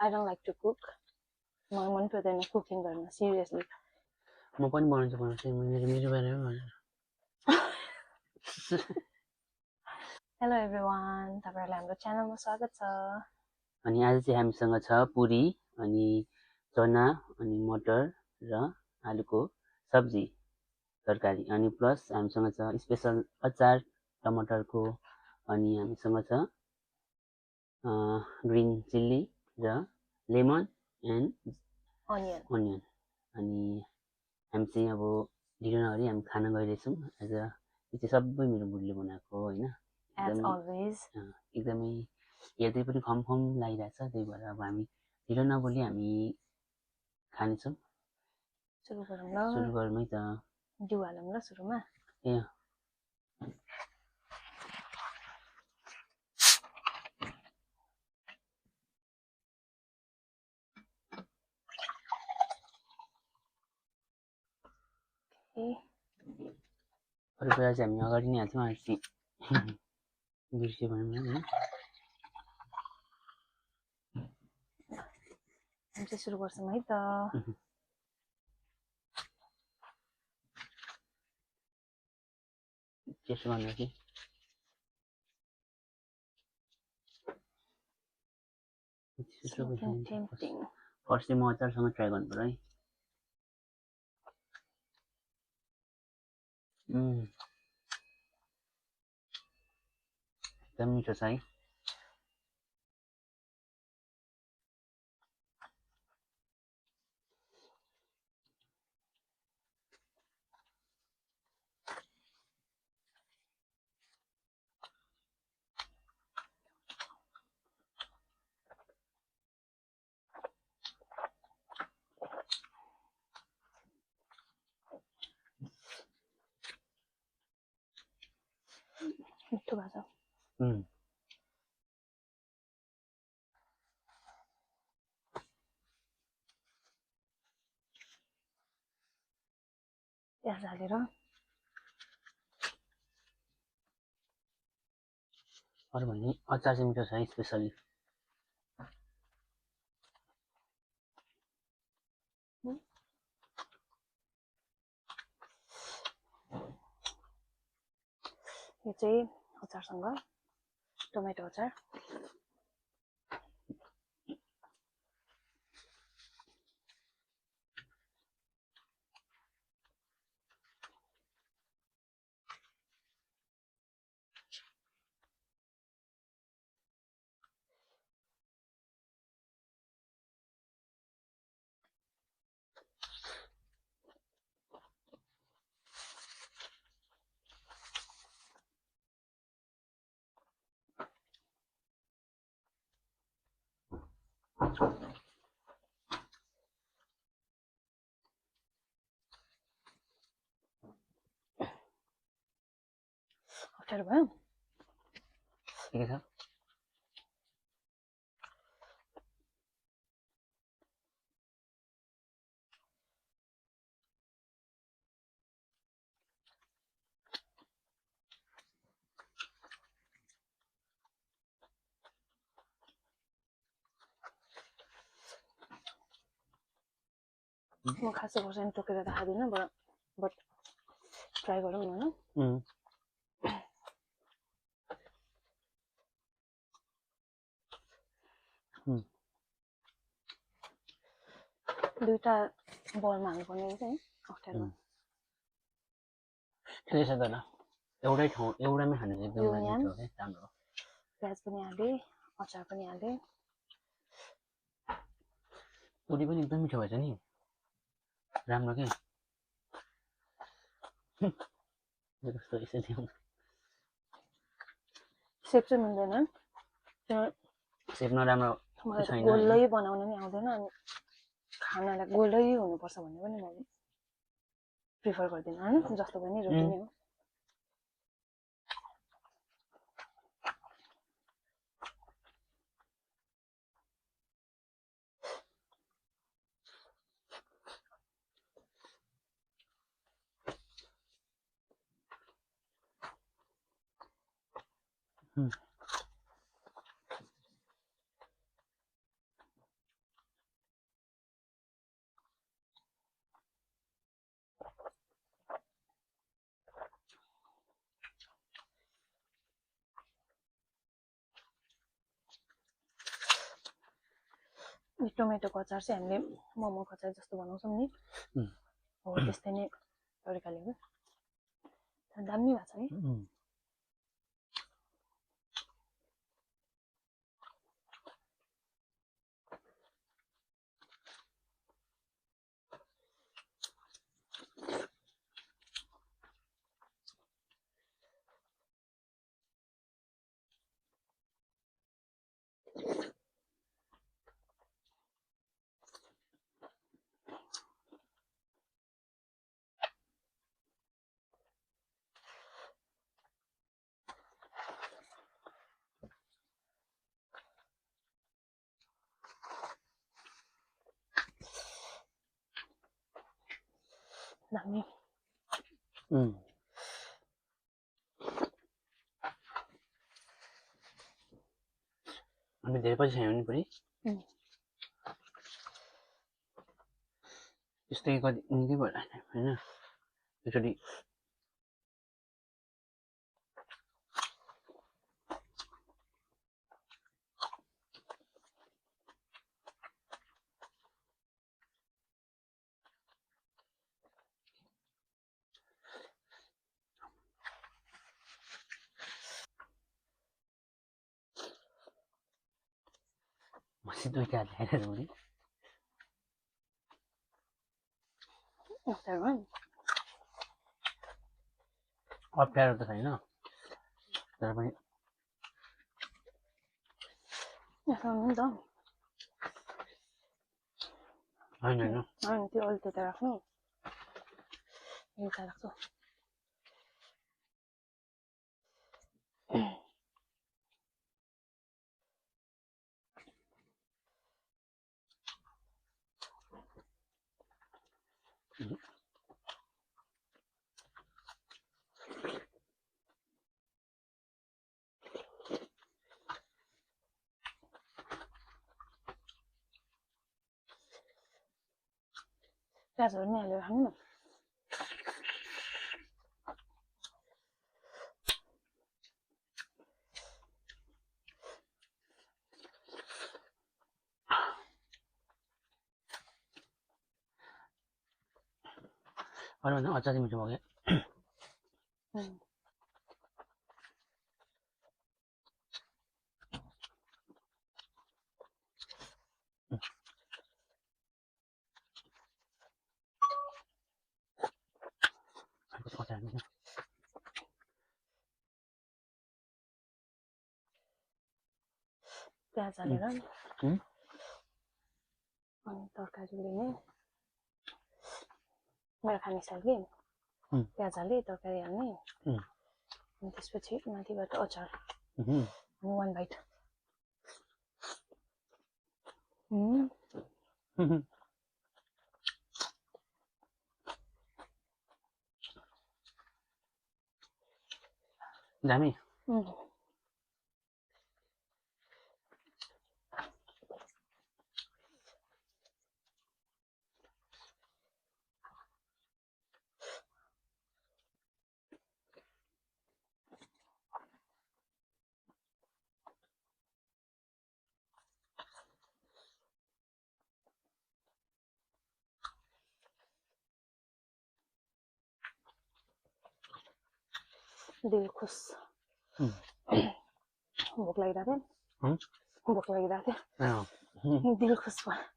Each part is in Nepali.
I don't like to cook. मलाई मन पर्दैन कुकिङ गर्न सिरियसली म पनि बनाउँछु मेरो बारेमा भनेर हेलो एभ्रिवान तपाईहरुलाई हाम्रो च्यानलमा स्वागत छ अनि आज चाहिँ हामीसँग छ पुरी अनि चना अनि मटर र आलुको सब्जी तरकारी अनि प्लस हामीसँग छ स्पेशल अचार टमाटरको अनि हामीसँग छ ग्रीन चिल्ली र लेमन एन्ड अनियन अनि हामी चाहिँ अब ढिलो नगरी हामी खाना गइरहेछौँ आज यो चाहिँ सबै मेरो बुढीले बनाएको होइन एज अलवेज एकदमै हेर्दै पनि खम लागिरहेछ त्यही भएर अब हामी ढिलो नबोली हामी खानेछौँ सुरु गरौँ है त दिउ हालौँ ल सुरुमा ए अरू कुरा चाहिँ हामी अगाडि नै हाल्छौँ आज चाहिँ बिर्स्यो भने होइन हामी चाहिँ सुरु गर्छौँ है त टेस्ट गर्नु कि फर्स्ट चाहिँ म अचारसँग ट्राई गर्नु पर्यो है एकदम मिठो छ है मिठो भएको छ प्याज हालेर अरू भने अचार चाहिँ मिठो छ है स्पेसली यो चाहिँ अचारसँग टमेटो अचार अप्ठ्यारो भयो ठिकै छ म खासै खोर्सानी टोकेर त खाँदिनँ बट ट्राई गरौँ न होइन दुईटा बलमा हाल्नुपर्ने रहेछ है अप्ठ्यारो ठिकै छ तर एउटै ठाउँ एउटामै खानु चाहिँ एकदम राम्रो है राम्रो प्याज पनि हालेँ अचार पनि हालेँ पुरी पनि एकदम मिठो भएछ नि राम्रो के कस्तो यसरी सेप चाहिँ मिल्दैन सेप नराम्रो मलाई गोलै बनाउन नि आउँदैन अनि खानालाई गोलै हुनुपर्छ भन्ने पनि म प्रिफर गर्दिनँ होइन जस्तो पनि रोटी नै हो यो टोमेटोको अचार चाहिँ हामीले मोमोको अचार जस्तो बनाउँछौँ नि हो त्यस्तै नै तरिकाले हो दामी भएको छ नि दामी हामी धेरै पछि खायौँ नि पुरी त्यस्तै कति निकै भयो होइन एकचोटि मसी दुईटा ल्याएर पुरी अप्ठ्यारो त छैन तर पनि नि त होइन होइन त्यो अलि त्यता राख्नु यता राख्छु प्याजहरू नि हालेर खानु न अरू भन्दा अचार मिठो भयो प्याज हालेर अनि तरकारीले नै मेरो खाने स्टाइल कि प्याज हाले तरकारी हाल्ने अनि त्यसपछि माथिबाट अचार अनि 1 बाइट दामी दिल खुस भोक लागिरहेको थियो भोक लागिरहेको थियो दिल खुस भयो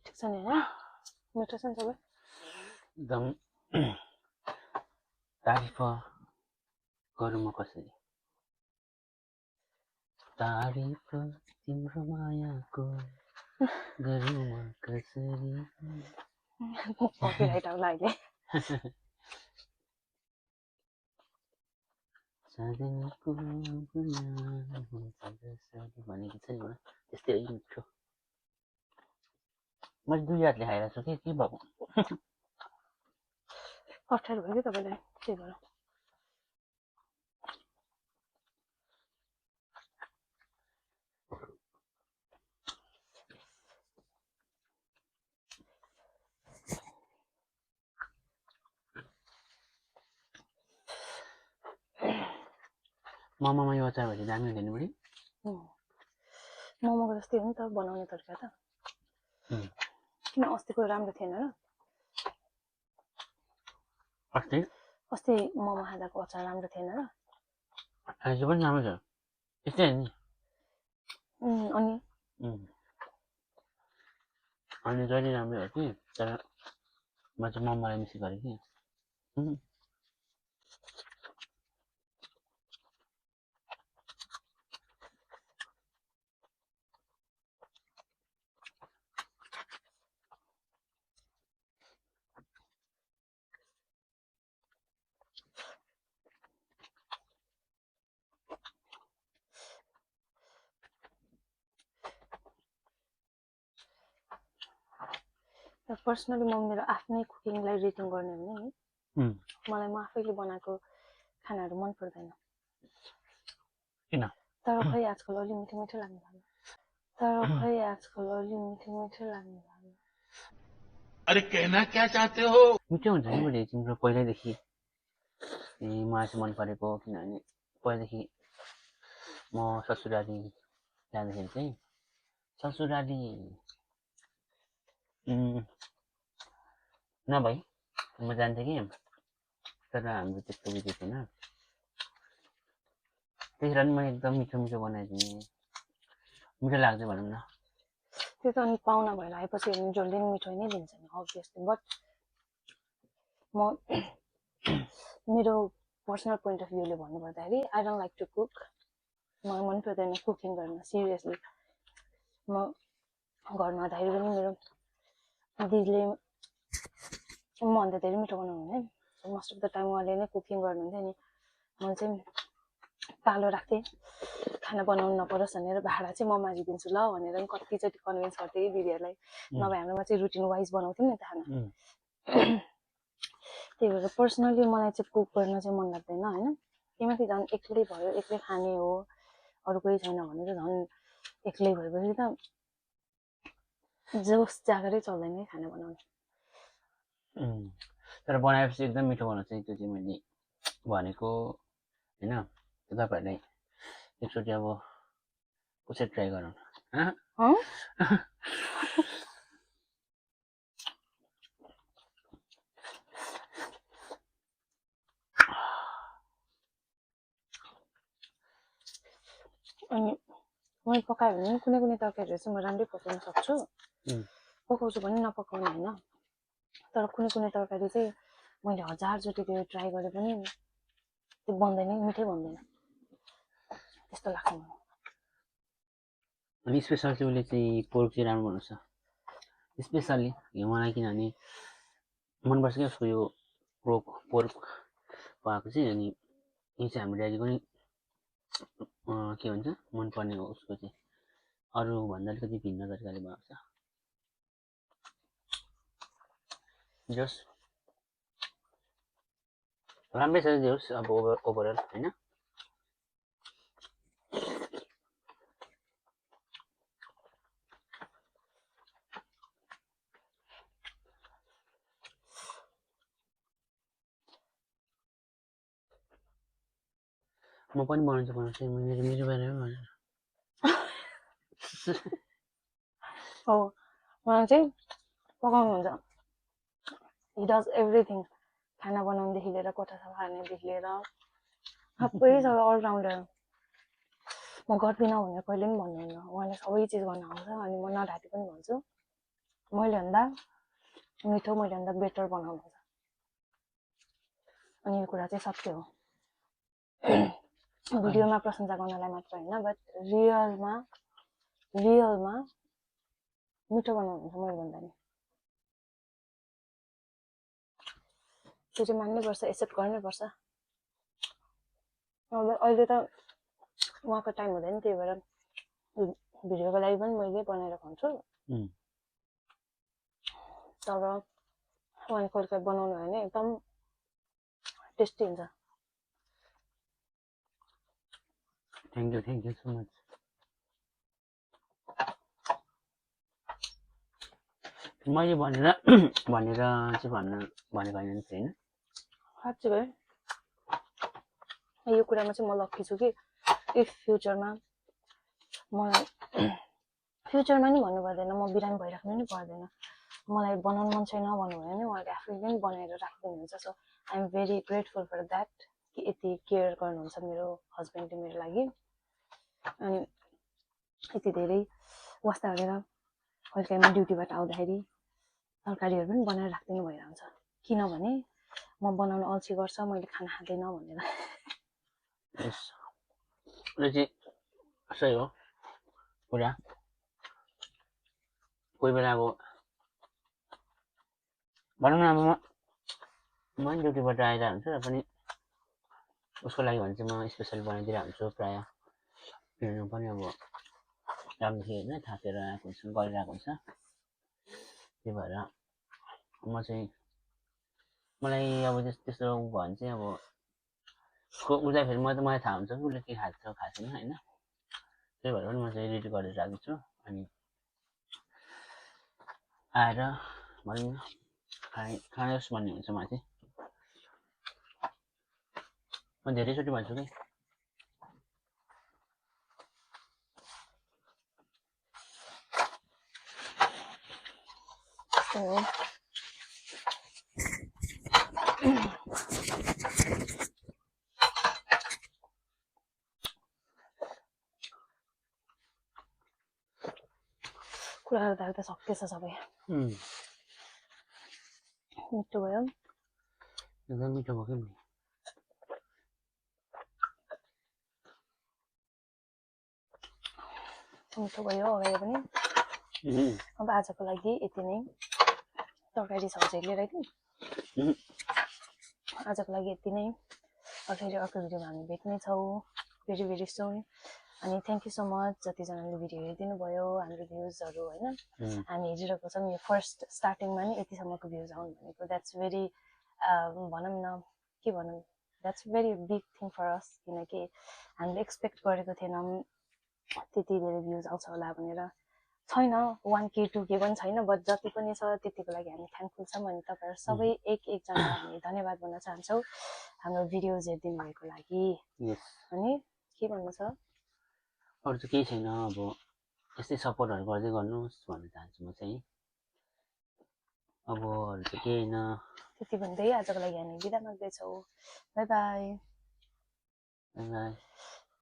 ठिक छ नि होइन मिठो छ नि सबै एकदम तारिफ गरौँ म कसरी तारिफ तिम्रो मायाको गरौँ म कसरी कपिराइट आउला अहिले सजनीको गुनाह हुन्छ जसरी भनेको छ नि एउटा त्यस्तै हो मिठो मैले 2 हातले खाइरहेको छु के भएको अप्ठ्यारो भयो कि तपाईँलाई त्यही भएर मोमोमा यो अचार भएपछि दामी हुँदैन बढी मोमोको जस्तै हो नि त बनाउने तरिका त किन अस्तिको राम्रो थिएन र अस्ति मोमो खाँदाको अचार राम्रो थिएन र आज पनि राम्रो छ त्यस्तै हो नि अनि अनि जहिले राम्रै हो कि तर म चाहिँ मोमोलाई मिस गरेँ कि पर्सनली म मेरो आफ्नै कुकिङलाई रेटिङ गर्ने हो नि मलाई म आफैले बनाएको खानाहरू मन पर्दैन किन तर खै आजकल अलि मिठो मिठो लाग्नु लाग्यो अरे कहना क्या चाहते हो मिठो हुन्छ नि बढी तिम्रो पहिल्यैदेखि मलाई चाहिँ मन परेको किनभने पहिलादेखि म ससुराली जाँदाखेरि चाहिँ ससुराली नभई म जान्थेँ कि तर हाम्रो त्यस्तो बुझेको थिएन त्यतिखेर पनि म एकदम मिठो मिठो बनाइदिएँ मिठो लाग्छ भनौँ न त्यो त अनि पाहुना भएर आएपछि जसले पनि मिठो नै दिन्छ नि अभियसली बट म मेरो पर्सनल पोइन्ट अफ भ्यूले भन्नुपर्दाखेरि I don't like to cook मलाई मन पर्दैन कुकिङ गर्न सिरियसली म घरमा हुँदाखेरि पनि मेरो दिदीले मभन्दा धेरै मिठो बनाउनु हुने मोस्ट अफ द टाइम उहाँले नै कुकिङ गर्नुहुन्थ्यो नि म चाहिँ पालो राख्थेँ खाना बनाउनु नपरोस् भनेर भाडा चाहिँ म माझिदिन्छु ल भनेर पनि कतिचोटि कन्भिन्स गर्थेँ दिदीहरूलाई नभए हाम्रोमा चाहिँ रुटिन वाइज बनाउँथ्यौँ नि त खाना त्यही भएर पर्सनली मलाई चाहिँ कुक गर्न चाहिँ मन लाग्दैन होइन त्यहीमाथि झन् एक्लै भयो एक्लै खाने हो अरू कोही छैन भने चाहिँ झन् एक्लै भएपछि त जोस जागरै चल्दैन है खाना बनाउनु तर बनाएपछि एकदम मिठो बनाउँछ त्यो चाहिँ मैले भनेको होइन तपाईँहरूलाई एकचोटि अब कसरी ट्राई गरौँ अनि मैले पकायो भने कुनै कुनै तरकारीहरू चाहिँ म राम्रै पकाउन सक्छु पकाउँछु भने नपकाउने होइन तर कुनै कुनै तरकारी चाहिँ मैले 1000चोटि त्यो ट्राई गरे पनि त्यो बन्दैन मिठै बन्दैन त्यस्तो लाग्छ मलाई अनि स्पेसल चाहिँ उसले चाहिँ पोर्क चाहिँ राम्रो बनाउँछ स्पेसल्ली मलाई किनभने मनपर्छ क्या उसको यो पोर्क पकाएको चाहिँ अनि यो चाहिँ हाम्रो ड्याडीको नि के भन्छ मनपर्ने हो उसको चाहिँ अरूभन्दा अलिकति भिन्न तरिकाले बनाउँछ जस राम्रै छ जे होस् अब ओभरअल होइन म पनि बनाउँछु मेरो बारेमा भनेर हो मलाई चाहिँ पकाउनुहुन्छ हि डज एभ्रिथिङ खाना बनाउनुदेखि लिएर कोठा सफा गर्नेदेखि लिएर सबै छ अलराउन्डर म गर्दिनँ भनेर कहिले पनि भन्नुहुन्न उहाँले सबै चिज गर्न आउँछ अनि म नढाँटी पनि भन्छु मैले भन्दा मिठो मैले भन्दा बेटर बनाउनुहुन्छ अनि यो कुरा चाहिँ सत्य हो भिडियोमा प्रशंसा गर्नलाई मात्र होइन बट रियलमा मिठो बनाउनुहुन्छ मैले भन्दा नि त्यो चाहिँ मान्नैपर्छ एक्सेप्ट गर्नैपर्छ अब अहिले त उहाँको टाइम हुँदैन त्यही भएर भिडियोको लागि पनि मैले बनाएर खान्छु तर उहाँले कहिले बनाउनु भयो भने एकदम टेस्टी हुन्छ। Thank you so much. मैले भनेर चाहिँ भनेको होइन छैन। साँच्चै भयो यो कुरामा चाहिँ म लक्की छु कि इफ फ्युचरमा मलाई फ्युचरमा नि भन्नु पर्दैन, म बिरामी भइराख्नु नि पर्दैन, मलाई बनाउनु मन छैन भन्नु भयो भने उहाँले आफैले पनि बनाएर राखिदिनुहुन्छ। So I am very grateful for that कि यति केयर गर्नुहुन्छ मेरो हस्बेन्डले मेरो लागि। अनि यति धेरै वास्ता गरेर कहिले काहीँ म ड्युटीबाट आउँदाखेरि तरकारीहरू पनि बनाएर राखिदिनु भइरहन्छ, किनभने म बनाउनु अल्छी गर्छ, मैले खाना खाँदैन भनेर। सही हो कुरा। कोही बेला अब भनौँ न, अब म ड्युटीबाट आइरहेको हुन्छु र पनि उसको लागि भने चाहिँ म स्पेसल बनाइदिरहेको हुन्छु प्रायः, किनभने पनि अब राम्रोसित होइन थाकेर आएको हुन्छ, गरिरहेको हुन्छ। त्यही भएर म चाहिँ मलाई अब त्यस्तो भयो भने चाहिँ अब उसलाई फेरि मलाई थाहा हुन्छ कि उसले के खान्छ खाँदैन होइन। त्यही भएर पनि म चाहिँ रेडी गरेर राख्छु। अनि आएर भनौँ न खानुहोस् भन्ने हुन्छ। मलाई चाहिँ म धेरैचोटि भन्छु कि कुराहरू त सकिएछ सबै। मिठो भयो, एकदम मिठो भयो कि मिठो भयो अगाडि पनि। अब आजको लागि यति नै, तरकारी छ चाहिँ लिएर आइदिउँ। आजको लागि यति नै, फेरि अर्को भिडियोमा हामी भेट्नेछौँ भेरी भेरी सुन। अनि थ्याङ्क यू सो मच जतिजनाले भिडियो हेरिदिनु भयो, हाम्रो भ्युजहरू होइन हामी हेरिरहेको छौँ। यो फर्स्ट स्टार्टिङमा नि यतिसम्मको भ्युज आउनु भनेको द्याट्स भेरी भनौँ न के भनौँ, that's very big thing for us, किनकि हामीले एक्सपेक्ट गरेको थिएनौँ त्यति धेरै भ्युज आउँछ होला भनेर। छैन 1K 2K पनि छैन, बट जति पनि छ त्यतिको लागि हामी थ्याङ्कफुल छौँ। अनि तपाईँहरू सबै एकजनालाई हामी धन्यवाद भन्न चाहन्छौँ हाम्रो भिडियोज हेरिदिनु भएको लागि। अनि के भन्नु छ? अरू चाहिँ केही छैन, अब यस्तै सपोर्टहरू गर्दै गर्नुहोस् भन्न चाहन्छु म चाहिँ। अब अरू चाहिँ केही होइन। त्यति भन्दै आजको लागि हामी बिदा माग्दैछौँ। Bye bye. Bye by.